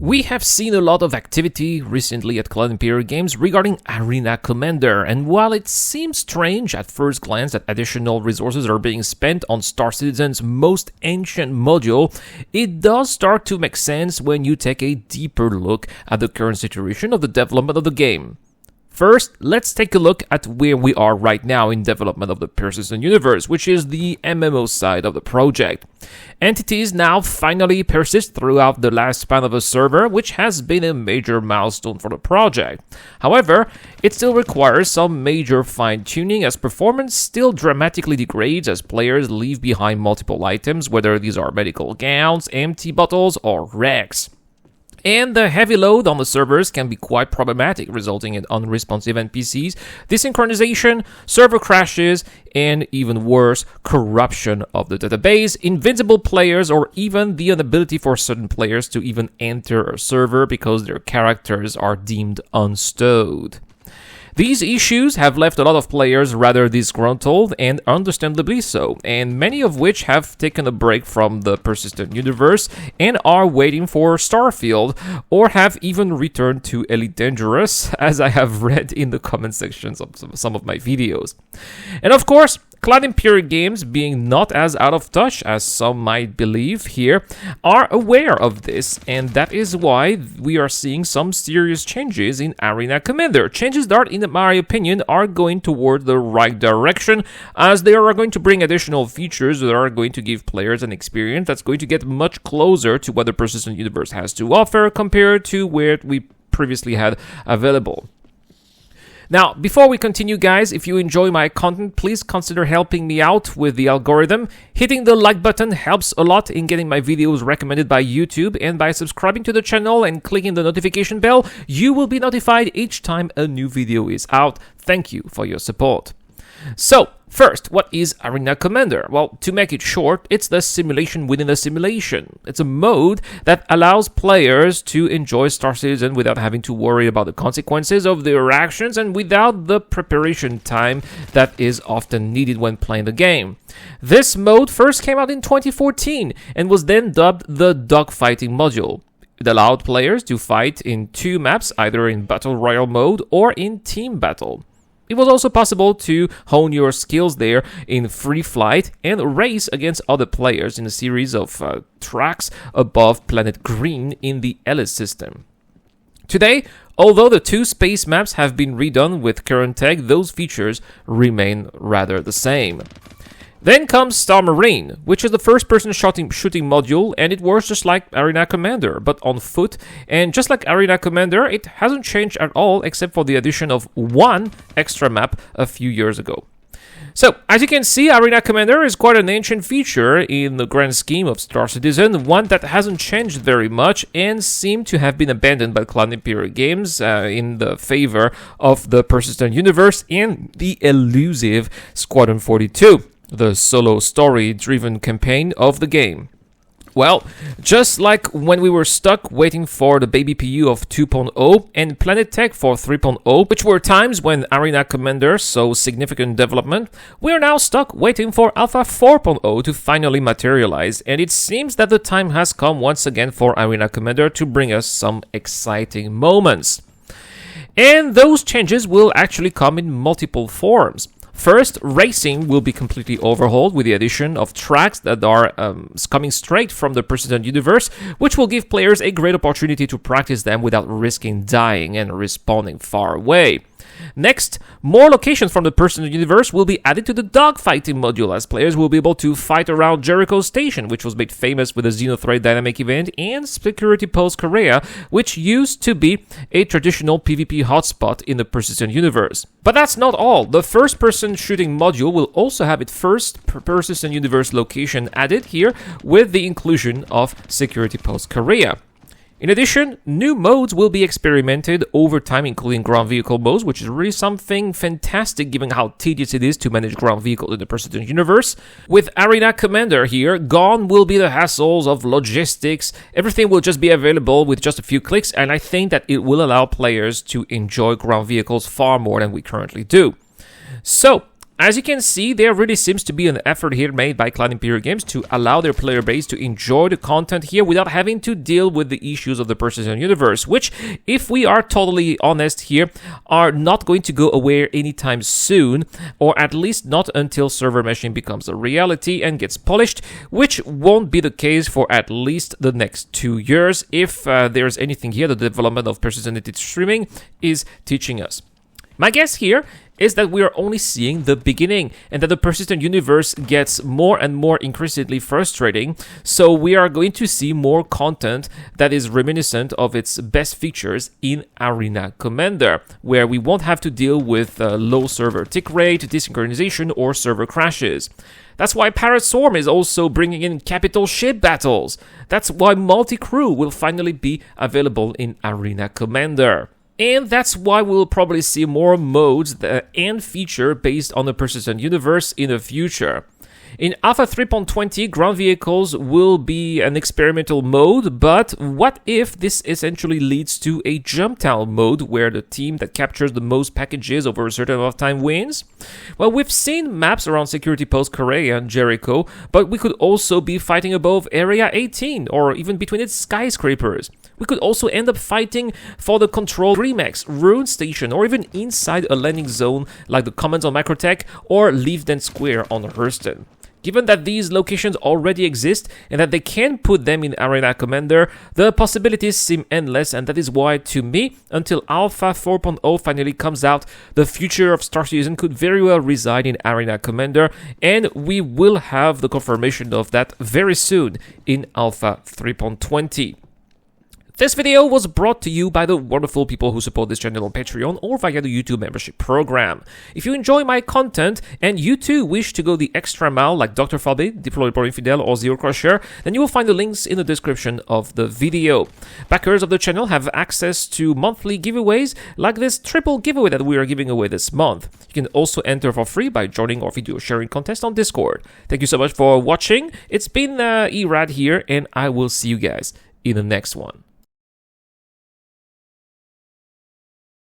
We have seen a lot of activity recently at Cloud Imperial Games regarding Arena Commander, and while it seems strange at first glance that additional resources are being spent on Star Citizen's most ancient module, it does start to make sense when you take a deeper look at the current situation of the development of the game. First, let's take a look at where we are right now in development of the Persistent Universe, which is the MMO side of the project. Entities now finally persist throughout the last span of a server, which has been a major milestone for the project. However, it still requires some major fine-tuning as performance still dramatically degrades as players leave behind multiple items, whether these are medical gowns, empty bottles, or wrecks. And the heavy load on the servers can be quite problematic, resulting in unresponsive NPCs, desynchronization, server crashes, and even worse, corruption of the database, invincible players, or even the inability for certain players to even enter a server because their characters are deemed unstowed. These issues have left a lot of players rather disgruntled, and understandably so, and many of which have taken a break from the Persistent Universe and are waiting for Starfield, or have even returned to Elite Dangerous, as I have read in the comment sections of some of my videos. And of course, Cloud Imperial Games, being not as out of touch as some might believe here, are aware of this, and that is why we are seeing some serious changes in Arena Commander. Changes that, in my opinion, are going toward the right direction, as they are going to bring additional features that are going to give players an experience that's going to get much closer to what the Persistent Universe has to offer compared to where we previously had available. Now, before we continue, guys, if you enjoy my content, please consider helping me out with the algorithm. Hitting the like button helps a lot in getting my videos recommended by YouTube, and by subscribing to the channel and clicking the notification bell, you will be notified each time a new video is out. Thank you for your support. So, first, what is Arena Commander? Well, to make it short, it's the simulation within a simulation. It's a mode that allows players to enjoy Star Citizen without having to worry about the consequences of their actions and without the preparation time that is often needed when playing the game. This mode first came out in 2014 and was then dubbed the Dogfighting module. It allowed players to fight in two maps, either in Battle Royale mode or in Team Battle. It was also possible to hone your skills there in free flight and race against other players in a series of tracks above Planet Green in the Ellis system. Today, although the two space maps have been redone with current tech, those features remain rather the same. Then comes Star Marine, which is the first-person shooting module, and it works just like Arena Commander, but on foot. And just like Arena Commander, it hasn't changed at all, except for the addition of one extra map a few years ago. So, as you can see, Arena Commander is quite an ancient feature in the grand scheme of Star Citizen, one that hasn't changed very much and seemed to have been abandoned by Cloud Imperial Games in the favor of the Persistent Universe and the elusive Squadron 42. The solo story-driven campaign of the game. Well, just like when we were stuck waiting for the baby PU of 2.0 and Planet Tech for 3.0, which were times when Arena Commander saw significant development, we are now stuck waiting for Alpha 4.0 to finally materialize, and it seems that the time has come once again for Arena Commander to bring us some exciting moments. And those changes will actually come in multiple forms. First, racing will be completely overhauled with the addition of tracks that are coming straight from the Persistent Universe, which will give players a great opportunity to practice them without risking dying and respawning far away. Next, more locations from the Persistent Universe will be added to the Dogfighting module, as players will be able to fight around Jericho Station, which was made famous with the Xenothreat Dynamic event, and Security Post Korea, which used to be a traditional PvP hotspot in the Persistent Universe. But that's not all. The first-person shooting module will also have its first Persistent Universe location added here with the inclusion of Security Post Korea. In addition, new modes will be experimented over time, including ground vehicle modes, which is really something fantastic given how tedious it is to manage ground vehicles in the Persistent Universe. With Arena Commander here, gone will be the hassles of logistics. Everything will just be available with just a few clicks, and I think that it will allow players to enjoy ground vehicles far more than we currently do. So, As you can see, there really seems to be an effort here made by Clan Imperial Games to allow their player base to enjoy the content here without having to deal with the issues of the persistent universe, which, if we are totally honest here, are not going to go away anytime soon, or at least not until server meshing becomes a reality and gets polished, which won't be the case for at least the next 2 years, if there's anything here the development of persistent streaming is teaching us. My guess here is that we are only seeing the beginning, and that the persistent universe gets more and more increasingly frustrating, so we are going to see more content that is reminiscent of its best features in Arena Commander, where we won't have to deal with low server tick rate, desynchronization, or server crashes. That's why Pirate Swarm is also bringing in capital ship battles. That's why multi-crew will finally be available in Arena Commander. And that's why we'll probably see more modes and feature based on the persistent universe in the future. In Alpha 3.20, ground vehicles will be an experimental mode, but what if this essentially leads to a jump town mode where the team that captures the most packages over a certain amount of time wins? Well, we've seen maps around Security Post Korea and Jericho, but we could also be fighting above Area 18 or even between its skyscrapers. We could also end up fighting for the controlled Grimex, Ruin Station, or even inside a landing zone like the Commons on Macrotech or Leavden Square on Hurston. Given that these locations already exist and that they can put them in Arena Commander, the possibilities seem endless, and that is why, to me, until Alpha 4.0 finally comes out, the future of Star Citizen could very well reside in Arena Commander, and we will have the confirmation of that very soon in Alpha 3.20. This video was brought to you by the wonderful people who support this channel on Patreon or via the YouTube membership program. If you enjoy my content and you too wish to go the extra mile like Dr. Falbe, Deployable Infidel, or Zero Crusher, then you will find the links in the description of the video. Backers of the channel have access to monthly giveaways like this triple giveaway that we are giving away this month. You can also enter for free by joining our video sharing contest on Discord. Thank you so much for watching. It's been Erad here, and I will see you guys in the next one.